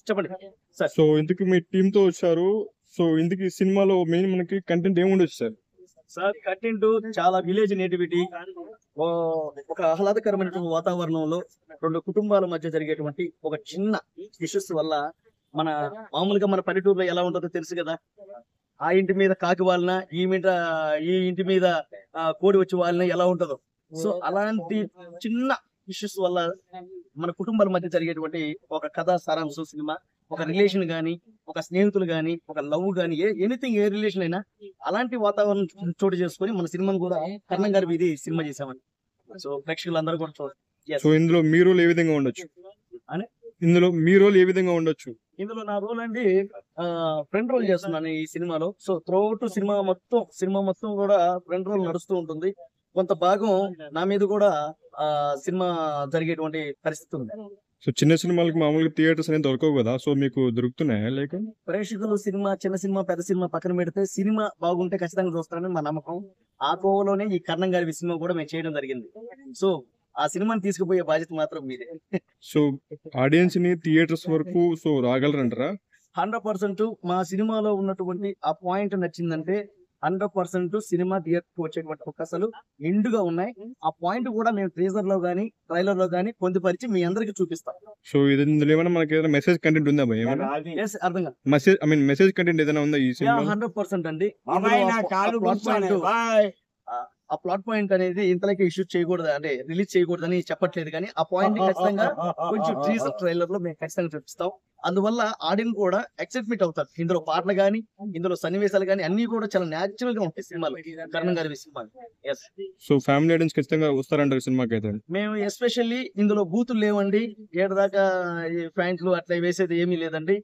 చెప్పండి sir. So ఇందుకు మీ team తో వచ్చారు. సో ఇందుకు ఈ సినిమాలో మెయిన్ మనకి కంటెంట్ ఏముండొచ్చు సార్? సార్ కంటెంట్ చాలా విలేజ్ నేటివిటీ, ఒక ఆహ్లాదకరమైనటువంటి వాతావరణంలో రెండు కుటుంబాల మధ్య జరిగేటువంటి ఒక చిన్న ఇష్యూస్ వల్ల మామూలుగా మన పల్లెటూరులో ఎలా ఉంటుందో తెలుసు కదా. ఆ ఇంటి మీద కాకి వాళ్ళన, ఈ ఇంటి మీద కోడి వచ్చి వాళ్ళన ఎలా ఉంటుందో. సో అలాంటి చిన్న ఇష్యూస్ వల్ల మన కుటుంబాల మధ్య జరిగేటువంటి ఒక కథా సారాంశం సినిమా. ఒక రిలేషన్ గానీ, ఒక స్నేహితులు గానీ, ఒక లవ్ గానీ, ఎనీథింగ్ ఏ రిలేషన్ అయినా అలాంటి వాతావరణం చోటు చేసుకొని మన సినిమాను కూడా కర్ణం గారి ఇది సినిమా చేసామని. సో ప్రేక్షకులందరూ కూడా చూడండి. సో ఇందులో మీ రోల్ ఏ విధంగా ఉండొచ్చు? ఇందులో నా రోల్ అండి ఫ్రెండ్ రోల్ చేస్తున్నాను ఈ సినిమాలో. సో త్రూఅవుట్ సినిమా మొత్తం కూడా ఫ్రెండ్ రోల్ నడుస్తూ ఉంటుంది. కొంత భాగం నా మీద కూడా సినిమా జరిగేటువంటి పరిస్థితి ఉంది. సో చిన్న సినిమాలకు మామూలుగా థియేటర్స్ అనేది దొరకవు కదా, సో మీకు దొరుకుతున్నాయా? లేక ప్రేక్షకులు చిన్న సినిమా పెద్ద సినిమా పక్కన పెడితే సినిమా బాగుంటే ఖచ్చితంగా చూస్తారని మా నమ్మకం. ఆ కోవలోనే ఈ కర్ణం గారి సినిమా కూడా మేము చేయడం జరిగింది. సో ఆ సినిమాని తీసుకుపోయే బాధ్యత మాత్రం మీదే. సో ఆడియన్స్ ని థియేటర్స్ వరకు సో రాగలరంటారా? 100% మా సినిమాలో ఉన్నటువంటి ఆ పాయింట్ నచ్చిందంటే 100% సినిమా థియేటర్ వచ్చేటువంటి అవకాశాలు నిండుగా ఉన్నాయి. ఆ పాయింట్ కూడా మేము ట్రైలర్ లో గానీ పొందుపరిచి మీ అందరికి చూపిస్తాం. సో ఇందులో ఏమైనా మనకి ఏదైనా మెసేజ్ కంటెంట్ ఉందా? అర్థం కాదు. మెసేజ్ కంటెంట్ ఏదైనా ఉందా ఈ సినిమా? 100% అండి. ఆ ప్లాట్ పాయింట్ అనేది ఇంతలోకి ఇష్యూ చేయకూడదు, అంటే రిలీజ్ చేయకూడదని చెప్పట్లేదు, కానీ ఆ పాయింట్ ఖచ్చితంగా కొంచెం టీజర్ ట్రైలర్ లో మేము ఖచ్చితంగా చూపిస్తాం. అందువల్ల ఆడియన్స్ కూడా ఎక్సైట్మెంట్ అవుతారు. ఇందులో పాటలు గానీ, ఇందులో సన్నివేశాలు గానీ అన్ని కూడా చాలా న్యాచురల్ గా ఉంటాయి సినిమాలు, కర్ణం గారి సినిమాలు. సో ఫ్యామిలీ ఆడియన్స్ ఖచ్చితంగా వస్తారంటారు సినిమాకి అయితే? మేము ఎస్పెషల్లీ ఇందులో బూతులు లేవండి, ఏడదాకా ప్యాంట్లు అట్లా వేసేది ఏమీ లేదండి.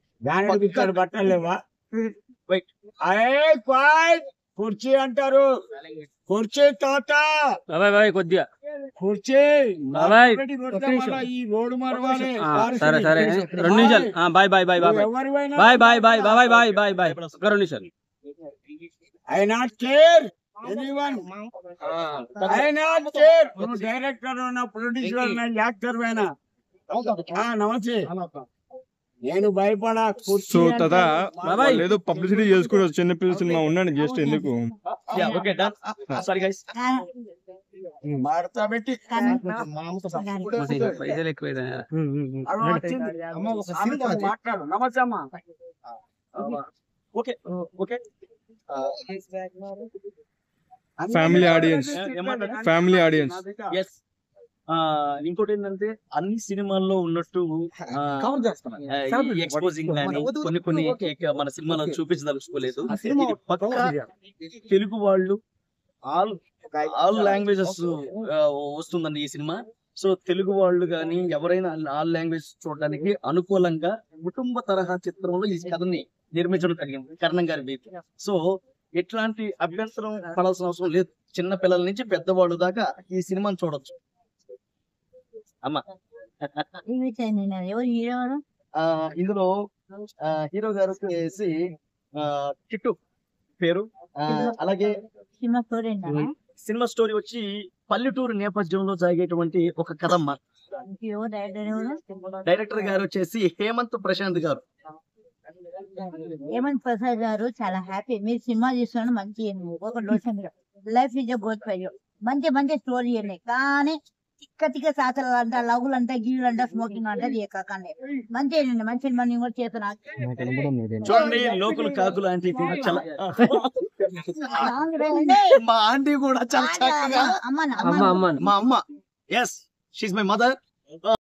బట్టలు లేవా? కుర్చీ అంటారు, కుర్చీ తాత కొద్దిగా కుర్చీ ఈ రోడ్డు మరవాలి. సరే 2 నిమిషాలు. Bye bye bye bye bye bye bye bye bye bye bye 2 నిమిషాలు. I not care anyone, I not care. నువ్వు డైరెక్టర్ అయినా, ప్రొడ్యూసర్ అయినా, యాక్టర్ అయినా నమస్తే. నేను భయపడా. సో తదా ఏదో పబ్లిసిటీ చేసుకుని చిన్నపిల్లల సినిమా ఉన్నాను జస్ట్ ఎందుకు. పైసలు ఎక్కువ మాట్లాడు. నమస్తే అమ్మా. Family audience. ఇంకోటి ఏంటంటే అన్ని సినిమాల్లో ఉన్నట్టు ఎక్స్పోజింగ్ కానీ కొన్ని మన సినిమాలో చూపించదలుచుకోలేదు. తెలుగు వాళ్ళు ఆల్ లాంగ్వేజెస్ వస్తుందండి ఈ సినిమా. సో తెలుగు వాళ్ళు కానీ ఎవరైనా ఆల్ లాంగ్వేజ్ చూడడానికి అనుకూలంగా కుటుంబ తరహా చిత్రంలో ఈ కథని నిర్మించడం జరిగింది కర్ణం గారి మీద. సో ఎట్లాంటి అభ్యంతరం పడాల్సిన అవసరం లేదు. చిన్న పిల్లల నుంచి పెద్దవాళ్ళు దాకా ఈ సినిమాని చూడొచ్చు. అమ్మా ఇందులో హీరో గారు వచ్చేసి కిట్టు పేరు. అలాగే సినిమా స్టోరీ వచ్చి పల్లెటూరు నేపథ్యంలో జరిగేటువంటి ఒక కథమ్మ. డైరెక్టర్ గారు వచ్చేసి హేమంత్ ప్రశాంత్ గారు. హేమంత్ ప్రసాద్ గారు చాలా హ్యాపీ మీరు సినిమా చూస్తున్నాను. మంచి life is goal for you. మంచి స్టోరీ ఉన్నాయి, కానీ తిక్క సాతలు అంట, లవ్లు అంట, గీళ్ళు అంట, స్మోకింగ్ అంట కాకండి. మంచి మనం కూడా చేస్తున్నా. చూడండి లోకల్ కాకులు ఆంటీ కూడా చాలా మా ఆంటీ కూడా చాలా చక్కగా. మా అమ్మ, ఎస్ షీఈ్ మై మదర్.